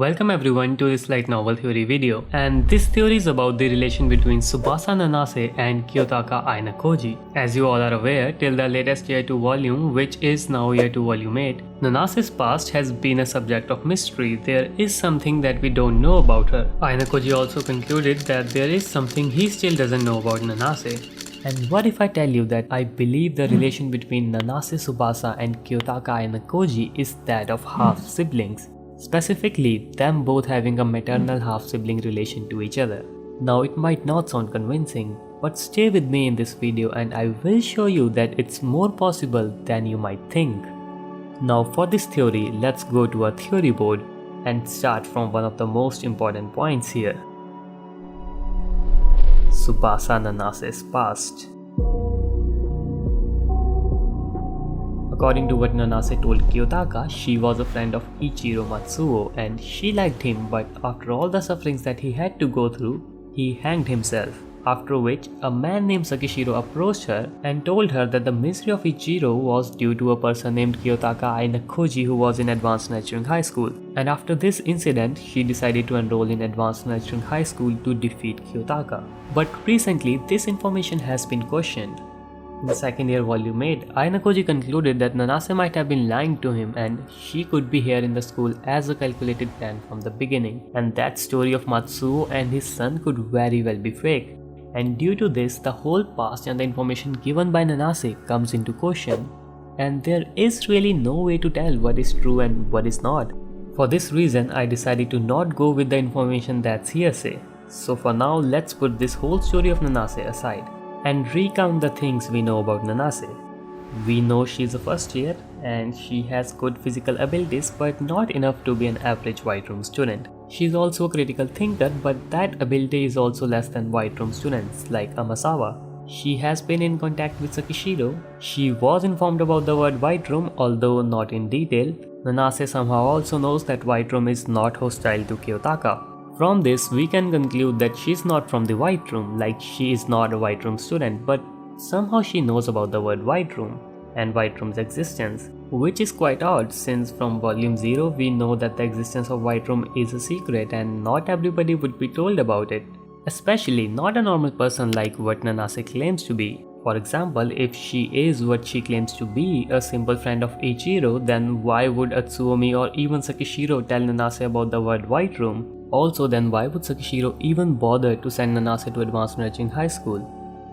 Welcome everyone to this light novel theory video, and this theory is about the relation between Tsubasa Nanase and Kiyotaka Ayanokoji. As you all are aware, till the latest Y2 volume, which is now Y2 Volume 8, Nanase's past has been a subject of mystery. There is something that we don't know about her. Ayanokoji also concluded that there is something he still doesn't know about Nanase. And what if I tell you that I believe the relation between Nanase Tsubasa and Kiyotaka Ayanokoji is that of half-siblings? Specifically, them both having a maternal half-sibling relation to each other. Now it might not sound convincing, but stay with me in this video and I will show you that it's more possible than you might think. Now for this theory, let's go to a theory board and start from one of the most important points here. Tsubasa Nanase's past. According to what Nanase told Kiyotaka, she was a friend of Ichiro Matsuo and she liked him, but after all the sufferings that he had to go through, he hanged himself. After which, a man named Sakishiro approached her and told her that the misery of Ichiro was due to a person named Kiyotaka Ayanokoji who was in Advanced Nurturing High School. And after this incident, she decided to enroll in Advanced Nurturing High School to defeat Kiyotaka. But recently, this information has been questioned. In the second year volume 8, Ayanokoji concluded that Nanase might have been lying to him and she could be here in the school as a calculated plan from the beginning, and that story of Matsuo and his son could very well be fake. And due to this, the whole past and the information given by Nanase comes into question, and there is really no way to tell what is true and what is not. For this reason, I decided to not go with the information that's hearsay. So for now, let's put this whole story of Nanase aside and recount the things we know about Nanase. We know she's a first year and she has good physical abilities but not enough to be an average White Room student. She's also a critical thinker, but that ability is also less than White Room students like Amasawa. She has been in contact with Sakishiro. She was informed about the word White Room, although not in detail. Nanase somehow also knows that White Room is not hostile to Kiyotaka. From this, we can conclude that she's not from the White Room, like she is not a White Room student, but somehow she knows about the word White Room and White Room's existence, which is quite odd since from volume 0 we know that the existence of White Room is a secret and not everybody would be told about it, especially not a normal person like what Nanase claims to be. For example, if she is what she claims to be, a simple friend of Ichiro, then why would Atsuomi or even Sakishiro tell Nanase about the word White Room? Also, then why would Sakishiro even bother to send Nanase to Advanced Nurturing High School?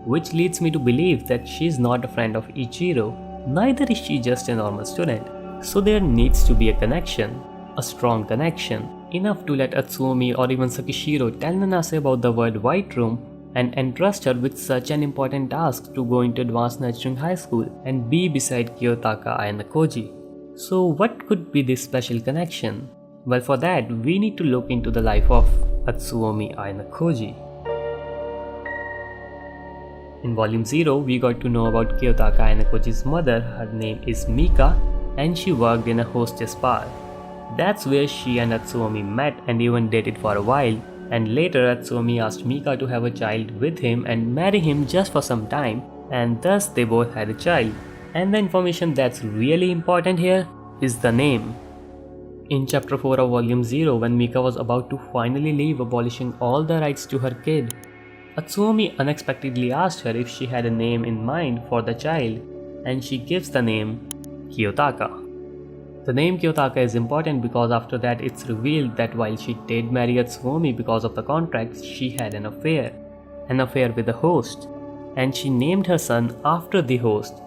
Which leads me to believe that she's not a friend of Ichiro, neither is she just a normal student. So there needs to be a connection, a strong connection, enough to let Atsuomi or even Sakishiro tell Nanase about the word White Room and entrust her with such an important task to go into Advanced Nurturing High School and be beside Kiyotaka Ayanokoji. So what could be this special connection? Well, for that, we need to look into the life of Atsuomi Ayanokoji. In volume 0, we got to know about Kiyotaka Ayanokoji's mother. Her name is Mika and she worked in a hostess bar. That's where she and Atsuomi met and even dated for a while, and later Atsuomi asked Mika to have a child with him and marry him just for some time, and thus they both had a child. And the information that's really important here is the name. In chapter 4 of volume 0, when Mika was about to finally leave, abolishing all the rights to her kid, Atsuomi unexpectedly asked her if she had a name in mind for the child, and she gives the name Kiyotaka. The name Kiyotaka is important because after that it's revealed that while she did marry Atsuomi because of the contract, she had an affair with the host, and she named her son after the host.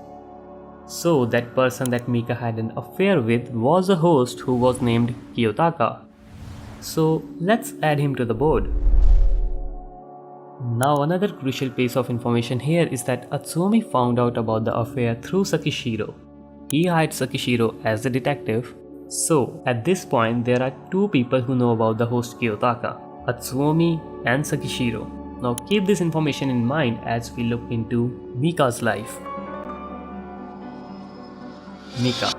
So that person that Mika had an affair with was a host who was named Kiyotaka. So let's add him to the board. Now another crucial piece of information here is that Atsuomi found out about the affair through Sakishiro. He hired Sakishiro as the detective. So at this point there are two people who know about the host Kiyotaka, Atsuomi and Sakishiro. Now keep this information in mind as we look into Mika's life. Mika.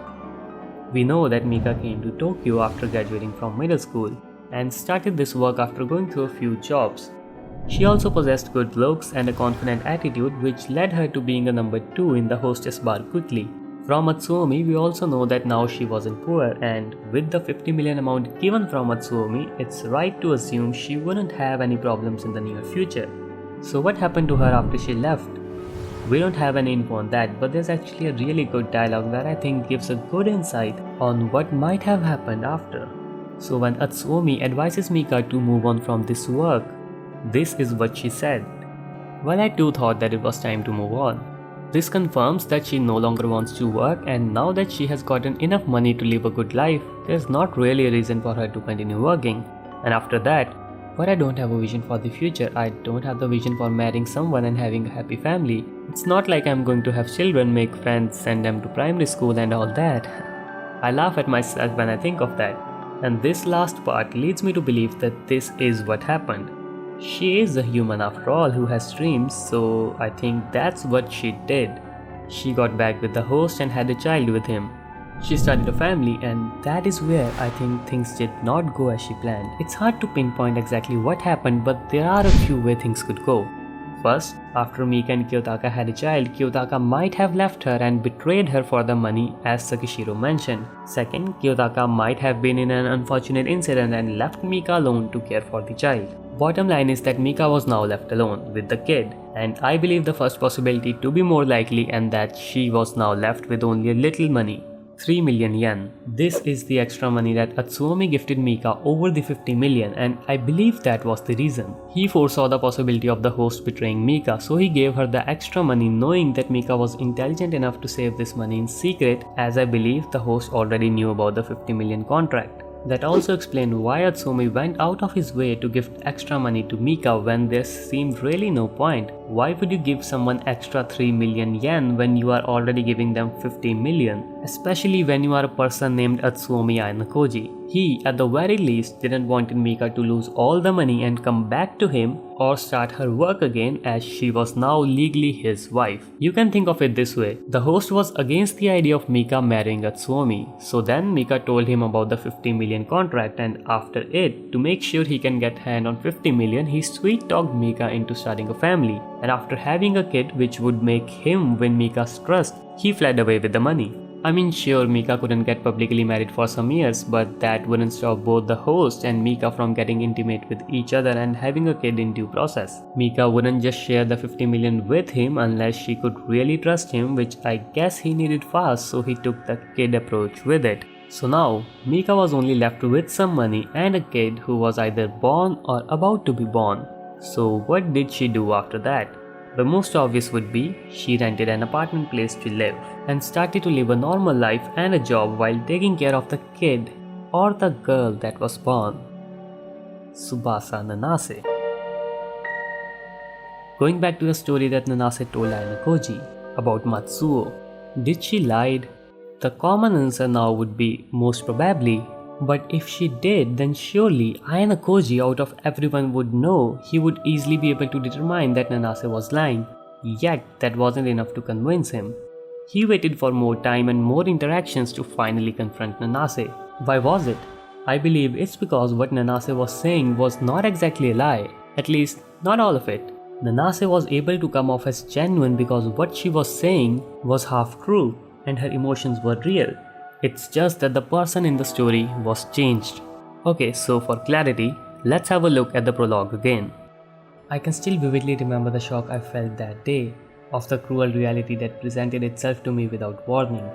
We know that Mika came to Tokyo after graduating from middle school and started this work after going through a few jobs. She also possessed good looks and a confident attitude which led her to being a number 2 in the hostess bar quickly. From Atsuomi, we also know that now she wasn't poor, and with the 50 million amount given from Atsuomi, it's right to assume she wouldn't have any problems in the near future. So what happened to her after she left? We don't have any info on that, but there's actually a really good dialogue that I think gives a good insight on what might have happened after. So when Atsuomi advises Mika to move on from this work, this is what she said. Well, I too thought that it was time to move on. This confirms that she no longer wants to work, and now that she has gotten enough money to live a good life, there's not really a reason for her to continue working. And after that, but I don't have a vision for the future. I don't have the vision for marrying someone and having a happy family. It's not like I'm going to have children, make friends, send them to primary school and all that. I laugh at myself when I think of that. And this last part leads me to believe that this is what happened. She is a human after all who has dreams, so I think that's what she did. She got back with the host and had a child with him. She started a family, and that is where I think things did not go as she planned. It's hard to pinpoint exactly what happened, but there are a few ways things could go. First, after Mika and Kiyotaka had a child, Kiyotaka might have left her and betrayed her for the money, as Sakishiro mentioned. Second, Kiyotaka might have been in an unfortunate incident and left Mika alone to care for the child. Bottom line is that Mika was now left alone with the kid, and I believe the first possibility to be more likely, and that she was now left with only a little money. 3 million yen. This is the extra money that Atsuomi gifted Mika over the 50 million, and I believe that was the reason. He foresaw the possibility of the host betraying Mika, so he gave her the extra money knowing that Mika was intelligent enough to save this money in secret, as I believe the host already knew about the 50 million contract. That also explained why Atsuomi went out of his way to gift extra money to Mika when there seemed really no point. Why would you give someone extra 3 million yen when you are already giving them 50 million? Especially when you are a person named Atsuomi Ayanokoji. He, at the very least, didn't want Mika to lose all the money and come back to him or start her work again, as she was now legally his wife. You can think of it this way. The host was against the idea of Mika marrying Atsuomi. So then Mika told him about the 50 million contract, and after it, to make sure he can get hand on 50 million, he sweet talked Mika into starting a family. And after having a kid which would make him win Mika's trust, he fled away with the money. I mean, sure, Mika couldn't get publicly married for some years, but that wouldn't stop both the host and Mika from getting intimate with each other and having a kid in due process. Mika wouldn't just share the 50 million with him unless she could really trust him, which I guess he needed fast, so he took the kid approach with it. So now, Mika was only left with some money and a kid who was either born or about to be born. So what did she do after that? The most obvious would be she rented an apartment place to live and started to live a normal life and a job while taking care of the kid or the girl that was born. Tsubasa Nanase. Going back to the story that Nanase told Ayanokoji about Matsuo, did she lie? The common answer now would be most probably. But if she did, then surely Ayanokoji out of everyone would know. He would easily be able to determine that Nanase was lying. Yet that wasn't enough to convince him. He waited for more time and more interactions to finally confront Nanase. Why was it? I believe it's because what Nanase was saying was not exactly a lie. At least, not all of it. Nanase was able to come off as genuine because what she was saying was half true and her emotions were real. It's just that the person in the story was changed. Okay, so for clarity, let's have a look at the prologue again. I can still vividly remember the shock I felt that day, of the cruel reality that presented itself to me without warning.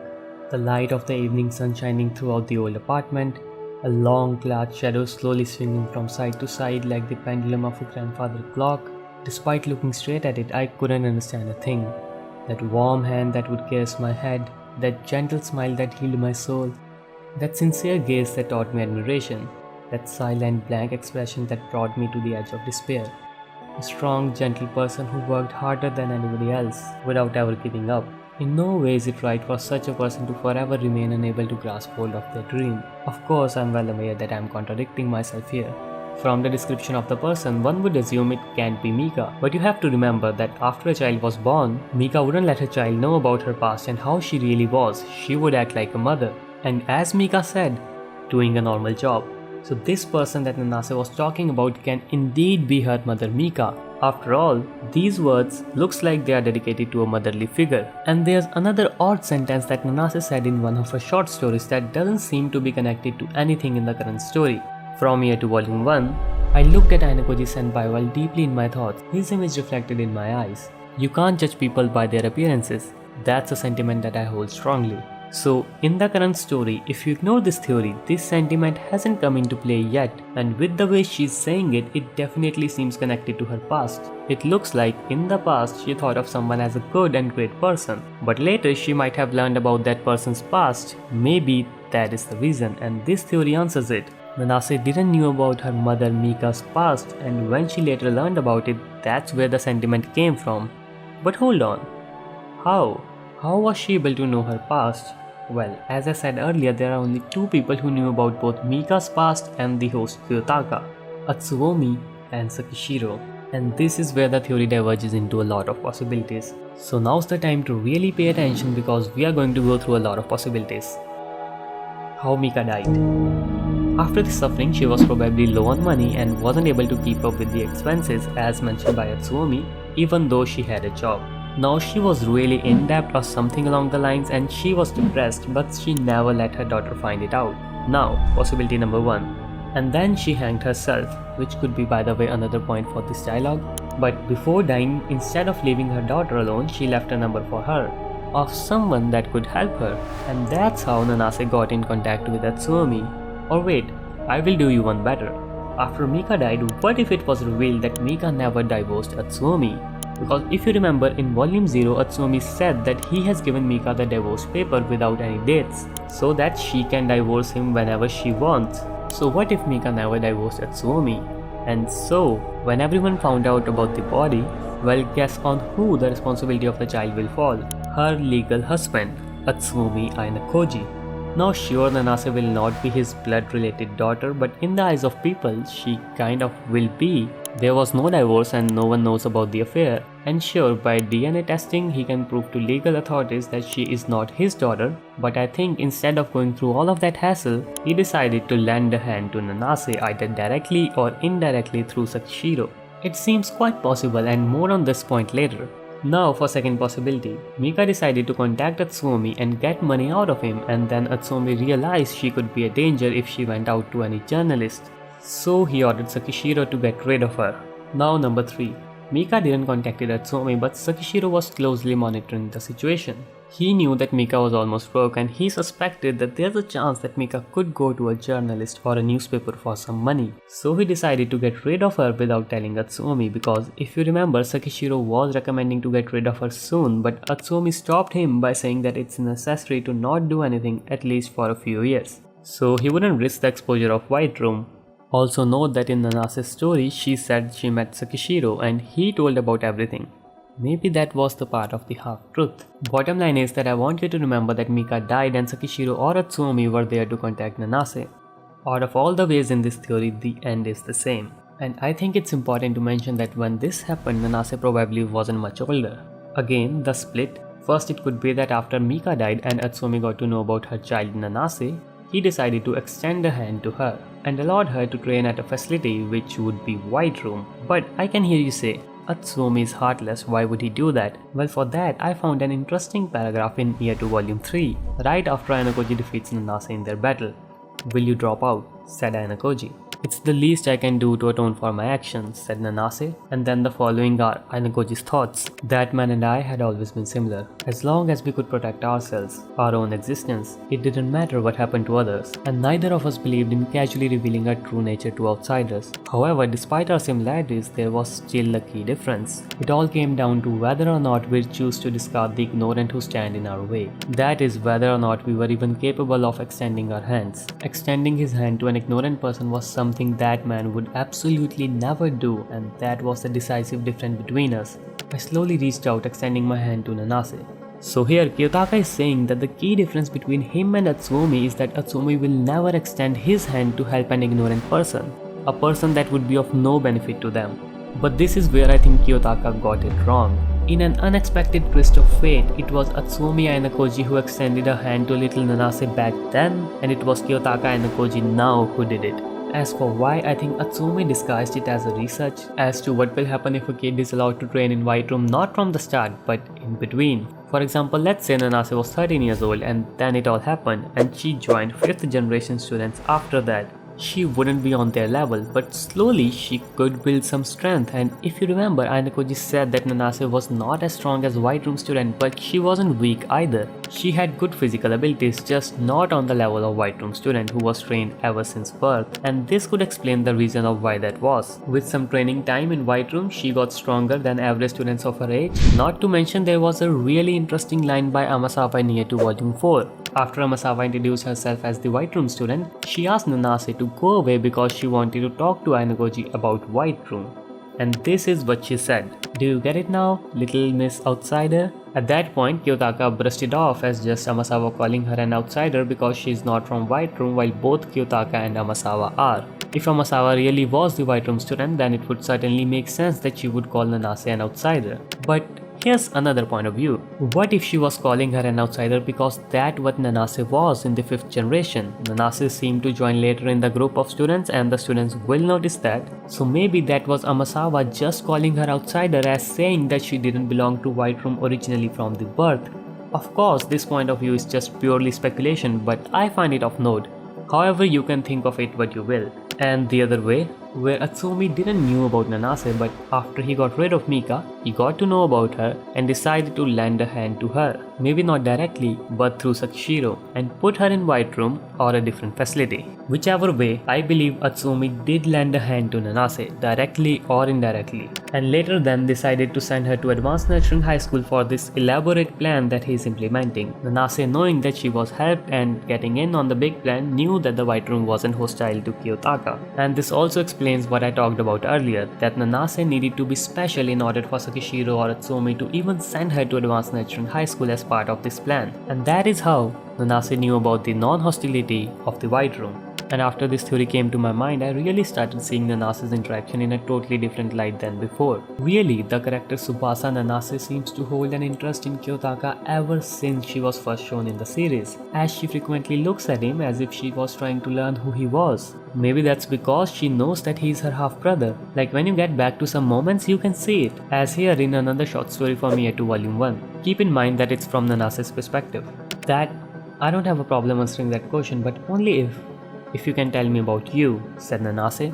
The light of the evening sun shining throughout the old apartment, a long clad shadow slowly swinging from side to side like the pendulum of a grandfather clock. Despite looking straight at it, I couldn't understand a thing. That warm hand that would caress my head, that gentle smile that healed my soul, that sincere gaze that taught me admiration, that silent blank expression that brought me to the edge of despair. A strong, gentle person who worked harder than anybody else without ever giving up. In no way is it right for such a person to forever remain unable to grasp hold of their dream. Of course, I'm well aware that I'm contradicting myself here. From the description of the person, one would assume it can't be Mika. But you have to remember that after a child was born, Mika wouldn't let her child know about her past and how she really was. She would act like a mother. And as Mika said, doing a normal job. So this person that Nanase was talking about can indeed be her mother Mika. After all, these words looks like they are dedicated to a motherly figure. And there's another odd sentence that Nanase said in one of her short stories that doesn't seem to be connected to anything in the current story. From Y2 Volume 1, I looked at Ayanokoji's senpai while deeply in my thoughts, his image reflected in my eyes. You can't judge people by their appearances. That's a sentiment that I hold strongly. So, in the current story, if you ignore this theory, this sentiment hasn't come into play yet, and with the way she's saying it, it definitely seems connected to her past. It looks like in the past she thought of someone as a good and great person, but later she might have learned about that person's past. Maybe that is the reason, and this theory answers it. Nanase didn't know about her mother Mika's past, and when she later learned about it, that's where the sentiment came from. But hold on. How? How was she able to know her past? Well, as I said earlier, there are only two people who knew about both Mika's past and the host Kiyotaka, Atsuomi and Sakishiro. And this is where the theory diverges into a lot of possibilities. So now's the time to really pay attention because we are going to go through a lot of possibilities. How Mika died. After the suffering, she was probably low on money and wasn't able to keep up with the expenses as mentioned by Atsuomi, even though she had a job. Now she was really in debt or something along the lines and she was depressed, but she never let her daughter find it out. Now, possibility number 1. And then she hanged herself, which could be by the way another point for this dialogue. But before dying, instead of leaving her daughter alone, she left a number for her, of someone that could help her. And that's how Nanase got in contact with Atsuomi. Or wait, I will do you one better. After Mika died, what if it was revealed that Mika never divorced Atsuomi? Because if you remember, in Volume 0, Atsuomi said that he has given Mika the divorce paper without any dates, so that she can divorce him whenever she wants. So what if Mika never divorced Atsuomi? And so, when everyone found out about the body, well, guess on who the responsibility of the child will fall? Her legal husband, Atsuomi Ayanokoji. Now sure, Nanase will not be his blood-related daughter, but in the eyes of people, she kind of will be. There was no divorce and no one knows about the affair. And sure, by DNA testing, he can prove to legal authorities that she is not his daughter. But I think instead of going through all of that hassle, he decided to lend a hand to Nanase either directly or indirectly through Sakishiro. It seems quite possible, and more on this point later. Now for second possibility, Mika decided to contact Atsuomi and get money out of him, and then Atsuomi realized she could be a danger if she went out to any journalist. So he ordered Sakishiro to get rid of her. Now number 3. Mika didn't contact Atsuomi, but Sakishiro was closely monitoring the situation. He knew that Mika was almost broke and he suspected that there's a chance that Mika could go to a journalist or a newspaper for some money. So he decided to get rid of her without telling Atsuomi, because if you remember, Sakishiro was recommending to get rid of her soon, but Atsuomi stopped him by saying that it's necessary to not do anything at least for a few years. So he wouldn't risk the exposure of White Room. Also note that in Nanase's story, she said she met Sakishiro and he told about everything. Maybe that was the part of the half-truth. Bottom line is that I want you to remember that Mika died and Sakishiro or Atsuomi were there to contact Nanase. Out of all the ways in this theory, the end is the same. And I think it's important to mention that when this happened, Nanase probably wasn't much older. Again, the split. First, it could be that after Mika died and Atsuomi got to know about her child Nanase, he decided to extend a hand to her and allowed her to train at a facility which would be White Room. But I can hear you say, Atsuomi is heartless, why would he do that? Well, for that I found an interesting paragraph in Y2 Volume 3, right after Ayanokoji defeats Nanase in their battle. "Will you drop out?" said Ayanokoji. "It's the least I can do to atone for my actions," said Nanase, and then the following are Ayanokoji's thoughts. "That man and I had always been similar. As long as we could protect ourselves, our own existence, it didn't matter what happened to others, and neither of us believed in casually revealing our true nature to outsiders. However, despite our similarities, there was still a key difference. It all came down to whether or not we choose to discard the ignorant who stand in our way. That is, whether or not we were even capable of extending our hands. Extending his hand to an ignorant person was something that man would absolutely never do, and that was the decisive difference between us. I slowly reached out, extending my hand to Nanase." So here, Kiyotaka is saying that the key difference between him and Atsuomi is that Atsuomi will never extend his hand to help an ignorant person, a person that would be of no benefit to them. But this is where I think Kiyotaka got it wrong. In an unexpected twist of fate, it was Atsuomi Ayanokoji who extended a hand to little Nanase back then, and it was Kiyotaka Ayanokoji now who did it. As for why, I think Atsumi disguised it as a research as to what will happen if a kid is allowed to train in White Room not from the start but in between. For example, let's say Nanase was 13 years old and then it all happened and she joined 5th generation students after that. She wouldn't be on their level, but slowly she could build some strength. And if you remember, Ayanokoji said that Nanase was not as strong as White Room student, but she wasn't weak either. She had good physical abilities, just not on the level of White Room student who was trained ever since birth. And this could explain the reason of why that was. With some training time in White Room, she got stronger than average students of her age. Not to mention there was a really interesting line by Amasawa in Y2 Volume 4. After Amasawa introduced herself as the White Room student, she asked Nanase to go away because she wanted to talk to Ayanokoji about White Room. And this is what she said. Do you get it now, little Miss Outsider? At that point, Kiyotaka brushed it off as just Amasawa calling her an outsider because she is not from White Room while both Kiyotaka and Amasawa are. If Amasawa really was the White Room student, then it would certainly make sense that she would call Nanase an outsider. But here's another point of view. What if she was calling her an outsider because that's what Nanase was in the 5th generation? Nanase seemed to join later in the group of students and the students will notice that. So maybe that was Amasawa just calling her outsider as saying that she didn't belong to White Room originally from the birth. Of course, this point of view is just purely speculation, but I find it of note. However, you can think of it what you will. And the other way, where Atsumi didn't knew about Nanase, but after he got rid of Mika, he got to know about her and decided to lend a hand to her. Maybe not directly, but through Sakishiro, and put her in White Room or a different facility. Whichever way, I believe Atsumi did lend a hand to Nanase, directly or indirectly, and later then decided to send her to Advanced Nurturing High School for this elaborate plan that he is implementing. Nanase, knowing that she was helped and getting in on the big plan, knew that the White Room wasn't hostile to Kiyotaka. And this also explains what I talked about earlier, that Nanase needed to be special in order for Sakishiro or Atsumi to even send her to Advanced Nurturing High School as part of this plan. And that is how Nanase knew about the non-hostility of the White Room. And after this theory came to my mind, I really started seeing Nanase's interaction in a totally different light than before. Really, the character Tsubasa Nanase seems to hold an interest in Kiyotaka ever since she was first shown in the series, as she frequently looks at him as if she was trying to learn who he was. Maybe that's because she knows that he is her half-brother. Like when you get back to some moments, you can see it, as here in another short story from Y2 Volume 1. Keep in mind that it's from Nanase's perspective. That, I don't have a problem answering that question, but only if you can tell me about you, said Nanase.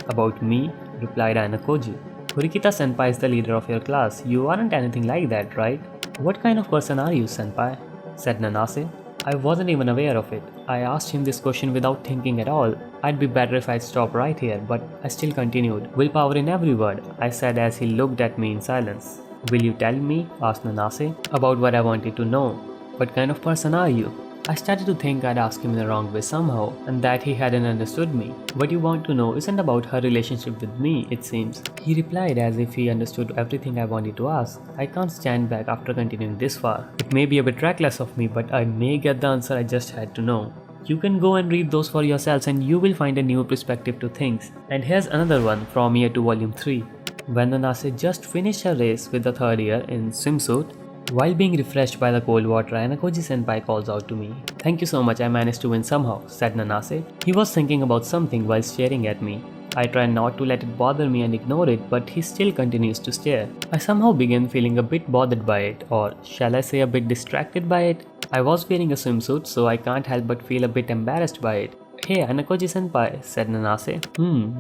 About me, replied Ayanokoji. Horikita-senpai is the leader of your class. You aren't anything like that, right? What kind of person are you, senpai? Said Nanase. I wasn't even aware of it. I asked him this question without thinking at all. I'd be better if I'd stop right here, but I still continued. Willpower in every word, I said as he looked at me in silence. Will you tell me, asked Nanase, about what I wanted to know? What kind of person are you? I started to think I'd asked him in the wrong way somehow, and that he hadn't understood me. What you want to know isn't about her relationship with me, it seems. He replied as if he understood everything I wanted to ask. I can't stand back after continuing this far. It may be a bit reckless of me, but I may get the answer I just had to know. You can go and read those for yourselves and you will find a new perspective to things. And here's another one from Y2 Volume 3. When Nanase just finished her race with the third year in swimsuit, while being refreshed by the cold water, Ayanokoji-senpai calls out to me. Thank you so much, I managed to win somehow, said Nanase. He was thinking about something while staring at me. I try not to let it bother me and ignore it, but he still continues to stare. I somehow begin feeling a bit bothered by it, or shall I say a bit distracted by it. I was wearing a swimsuit, so I can't help but feel a bit embarrassed by it. Hey, Ayanokoji-senpai, said Nanase.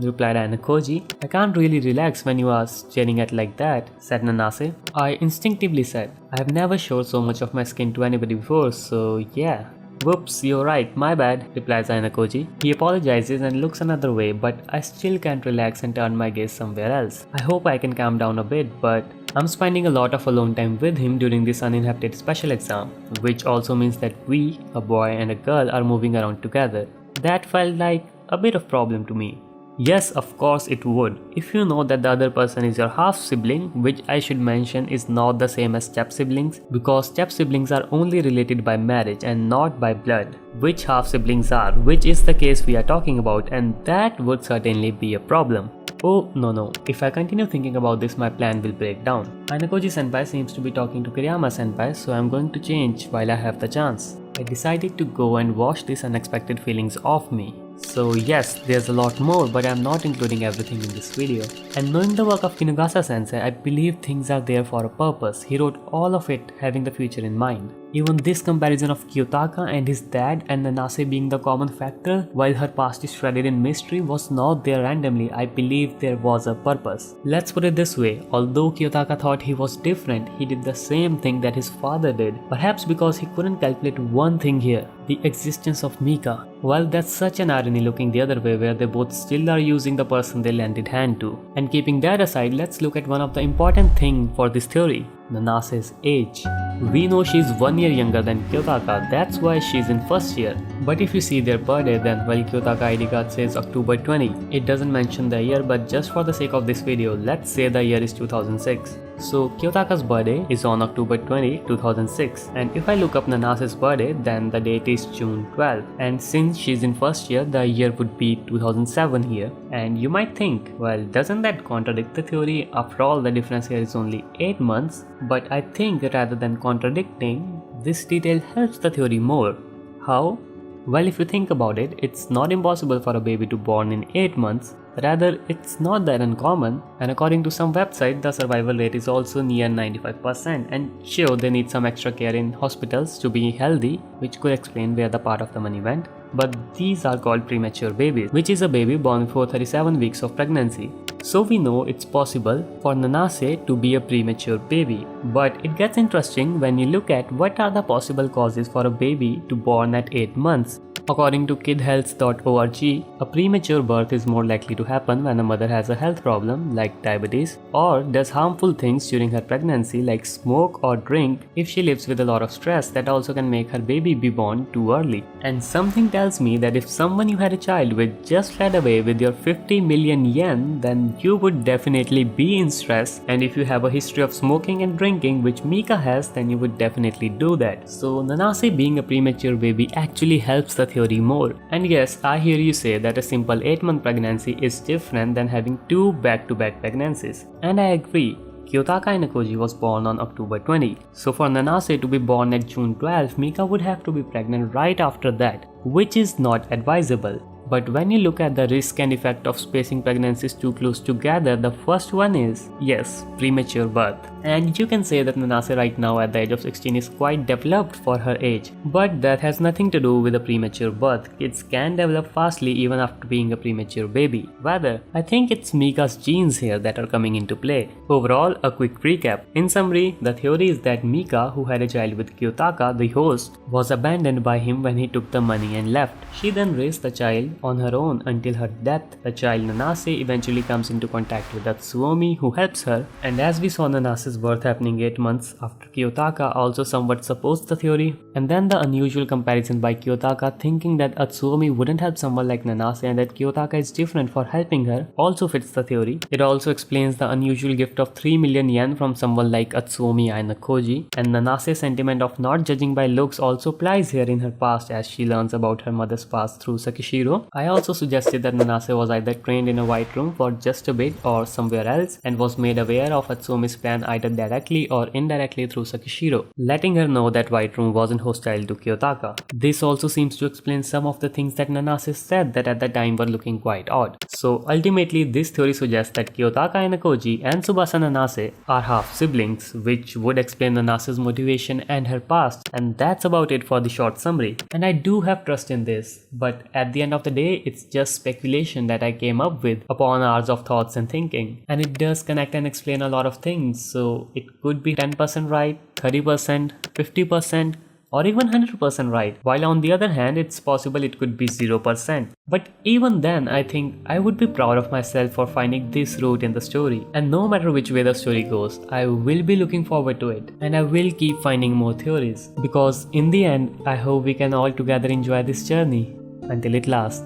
Replied Ayanokoji. I can't really relax when you are staring at like that, said Nanase. I instinctively said, I have never showed so much of my skin to anybody before, so yeah. Whoops, you're right, my bad, replies Ayanokoji. He apologizes and looks another way, but I still can't relax and turn my gaze somewhere else. I hope I can calm down a bit, but I'm spending a lot of alone time with him during this uninhabited special exam, which also means that we, a boy and a girl, are moving around together. That felt like a bit of problem to me. Yes, of course it would, if you know that the other person is your half-sibling, which I should mention is not the same as step-siblings, because step-siblings are only related by marriage and not by blood, which half-siblings are, which is the case we are talking about, and that would certainly be a problem. Oh, no, if I continue thinking about this, my plan will break down. Ayanokoji-senpai seems to be talking to Kiriyama-senpai, so I'm going to change while I have the chance. I decided to go and wash these unexpected feelings off me. So yes, there's a lot more, but I'm not including everything in this video. And knowing the work of Kinugasa sensei, I believe things are there for a purpose. He wrote all of it having the future in mind. Even this comparison of Kiyotaka and his dad and Nanase being the common factor while her past is shrouded in mystery was not there randomly. I believe there was a purpose. Let's put it this way, although Kiyotaka thought he was different, he did the same thing that his father did. Perhaps because he couldn't calculate one thing here, the existence of Mika. Well, that's such an irony looking the other way where they both still are using the person they lended hand to. And keeping that aside, let's look at one of the important things for this theory, Nanase's age. We know she's 1 year younger than Kiyotaka, that's why she's in first year. But if you see their birthday, then while Kiyotaka ID card says October 20, it doesn't mention the year, but just for the sake of this video, let's say the year is 2006. So Kiyotaka's birthday is on October 20, 2006, and if I look up Nanase's birthday, then the date is June 12, and since she's in first year, the year would be 2007 here. And you might think, well, doesn't that contradict the theory? After all, the difference here is only 8 months, but I think rather than contradicting, this detail helps the theory more. How? Well, if you think about it, it's not impossible for a baby to born in 8 months. Rather, it's not that uncommon, and according to some website, the survival rate is also near 95%, and sure, they need some extra care in hospitals to be healthy, which could explain where the part of the money went. But these are called premature babies, which is a baby born before 37 weeks of pregnancy. So we know it's possible for Nanase to be a premature baby. But it gets interesting when you look at what are the possible causes for a baby to born at 8 months. According to kidhealth.org, a premature birth is more likely to happen when a mother has a health problem like diabetes or does harmful things during her pregnancy like smoke or drink. If she lives with a lot of stress, that also can make her baby be born too early. And something tells me that if someone you had a child with just fled away with your 50 million yen, then you would definitely be in stress, and if you have a history of smoking and drinking, which Mika has, then you would definitely do that. So Nanase being a premature baby actually helps the theory more. And yes, I hear you say that a simple 8-month pregnancy is different than having 2 back-to-back pregnancies. And I agree. Kiyotaka Ayanokoji was born on October 20. So for Nanase to be born at June 12, Mika would have to be pregnant right after that, which is not advisable. But when you look at the risk and effect of spacing pregnancies too close together, the first one is, yes, premature birth. And you can say that Nanase right now at the age of 16 is quite developed for her age. But that has nothing to do with a premature birth. Kids can develop fastly even after being a premature baby. Rather, I think it's Mika's genes here that are coming into play. Overall, a quick recap. In summary, the theory is that Mika, who had a child with Kiyotaka, the host, was abandoned by him when he took the money and left. She then raised the child on her own until her death. The child Nanase eventually comes into contact with Atsuomi, who helps her, and as we saw Nanase's birth happening 8 months after Kiyotaka also somewhat supports the theory. And then the unusual comparison by Kiyotaka thinking that Atsuomi wouldn't help someone like Nanase and that Kiyotaka is different for helping her also fits the theory. It also explains the unusual gift of 3 million yen from someone like Tsubasa Nanase, and Nanase's sentiment of not judging by looks also applies here in her past as she learns about her mother's past through Sakishiro. I also suggested that Nanase was either trained in a white room for just a bit or somewhere else and was made aware of Atsuomi's plan either directly or indirectly through Sakishiro, letting her know that white room wasn't hostile to Kiyotaka. This also seems to explain some of the things that Nanase said that at the time were looking quite odd. So ultimately this theory suggests that Kiyotaka Ayanokoji and Tsubasa Nanase are half siblings, which would explain Nanase's motivation and her past, and that's about it for the short summary. And I do have trust in this, but at the end of the day, it's just speculation that I came up with upon hours of thoughts and thinking. And it does connect and explain a lot of things, so it could be 10% right, 30%, 50%, or even 100% right, while on the other hand it's possible it could be 0%. But even then, I think I would be proud of myself for finding this route in the story. And no matter which way the story goes, I will be looking forward to it, and I will keep finding more theories, because in the end I hope we can all together enjoy this journey until it lasts.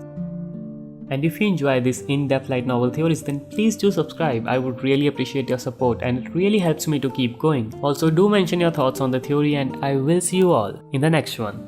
And if you enjoy these in-depth light novel theories, then please do subscribe. I would really appreciate your support and it really helps me to keep going. Also, do mention your thoughts on the theory and I will see you all in the next one.